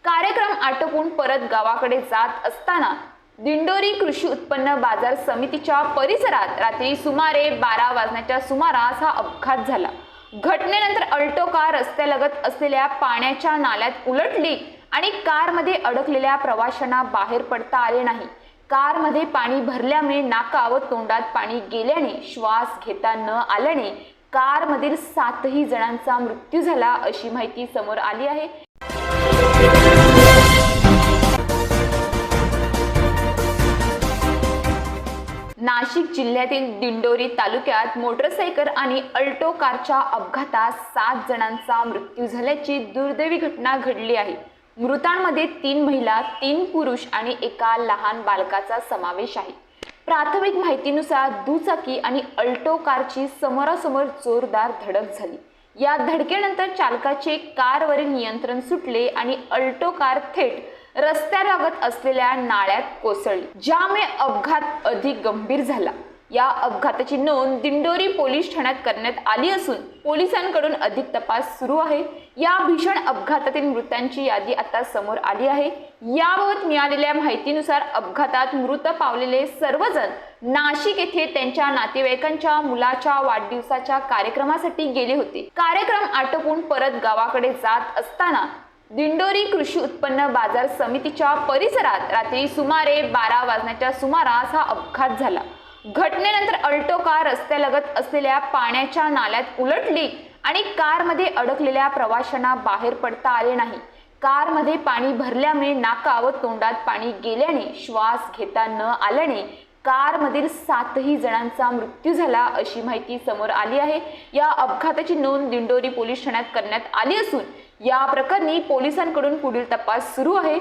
कार्यक्रम आटोपून परत गावाकडे जात असताना दिंडोरी कृषी उत्पन्न बाजार समितीच्या परिसरात रात्री सुमारे 12 वाजण्याच्या सुमारास हा अपघात झाला। घटनेनंतर अल्टो कार रस्त्यालगत असलेल्या पाण्याच्या नाल्यात उलटली आणि कारमध्ये अडकलेल्या प्रवाशांना बाहेर पडता आले नाही। कारमध्ये पाणी भरल्यामुळे नाका व तोंडात पाणी गेल्याने श्वास घेता न आल्याने कारमधील 7ही जणांचा मृत्यू झाला अशी माहिती समोर आली आहे। नाशिक जिल्ह्यातील दिंडोरी तालुक्यात मोटरसायकल आणि अल्टो कारच्या अपघातात 7 जणांचा मृत्यू झाल्याची दुर्दैवी घटना घडली आहे। मृतांमध्ये 3 महिला, 3 पुरुष आणि एका लहान बालकाचा समावेश आहे। प्राथमिक माहितीनुसार दुचाकी आणि अल्टो कारची समोरासमोर जोरदार धडक झाली। या धडकेनंतर चालकाचे कारवरील नियंत्रण सुटले आणि अल्टो कार थेट रस्त्यालगत असलेल्या नाळ्यात कोसळली, ज्यामुळे अपघात अधिक गंभीर झाला। या अपघाताची नोंद दिंडोरी पोलीस ठाण्यात करण्यात आली असून पोलिसांकडून अधिक तपास सुरू आहे। या भीषण अपघातातील मृतांची यादी आता समोर आली आहे। याबाबत मिळालेल्या माहितीनुसार अपघातात मृत पावलेले सर्वजण नाशिक येथे त्यांच्या नातेवाईकांच्या मुलाच्या वाढदिवसाच्या कार्यक्रमासाठी गेले होते। कार्यक्रम आटोपून परत गावाकडे जात असताना दिंडोरी कृषी उत्पन्न बाजार समितीच्या परिसरात रात्री सुमारे 12 वाजण्याच्या सुमारास हा अपघात झाला। घटनेनंतर अल्टो कार रस्त्यालगत असलेल्या पाण्याच्या नाल्यात उलटली आणि कारमध्ये अडकलेल्या प्रवाशांना बाहेर पडता आले नाही। कारमध्ये पाणी भरल्यामुळे नाका व तोंडात पाणी गेल्याने श्वास घेता न आल्याने कारमधील 7ही जणांचा मृत्यू झाला अशी माहिती समोर आली आहे। या अपघाताची नोंद दिंडोरी पोलीस ठाण्यात करण्यात आली असून या प्रकरणी पोलिसांकडून पुढील तपास सुरू आहे।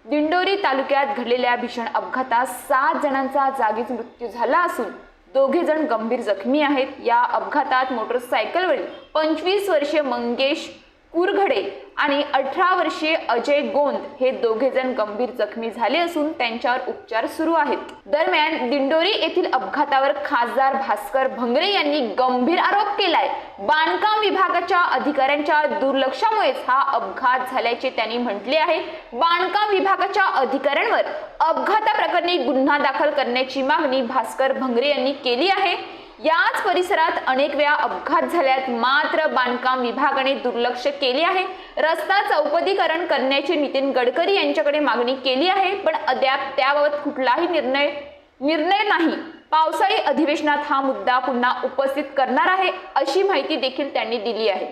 दिंडोरी तालुक्यात घडलेल्या भीषण अपघातात 7 जणांचा जागीच मृत्यू झाला असून 2 जण गंभीर जखमी आहेत। या अपघातात मोटरसायकलवरील 25 वर्षीय मंगेश कुरघडे आणि 18 वर्षीय अजय गोंद हे 2 जण गंभीर जखमी झाले असून त्यांच्यावर उपचार सुरू आहेत। दरम्यान दिंडोरी येथील अपघातावर खासदार भास्कर भंगरे यांनी गंभीर आरोप केलाय। बांधकाम विभागाच्या अधिकाऱ्यांच्या दुर्लक्षामुळेच हा अपघात झाल्याचे त्यांनी म्हटले आहे। बांधकाम विभागाच्या अधिकाऱ्यांवर अपघाताप्रकरणी गुन्हा दाखल करण्याची मागणी भास्कर भंगरे यांनी केली आहे। याच परिसरात अनेक वेळा अपघात झाल्यात, मात्र बांधकाम विभागाने दुर्लक्ष केले आहे। रस्ता चौपदरीकरण करण्याची नितीन गडकरी यांच्याकडे मागणी केली आहे, पण अद्याप त्याबाबत कुठलाही निर्णय नाही। पावसाळी अधिवेशनात हा मुद्दा पुन्हा उपस्थित करणार आहे अशी माहिती देखील त्यांनी दिली आहे।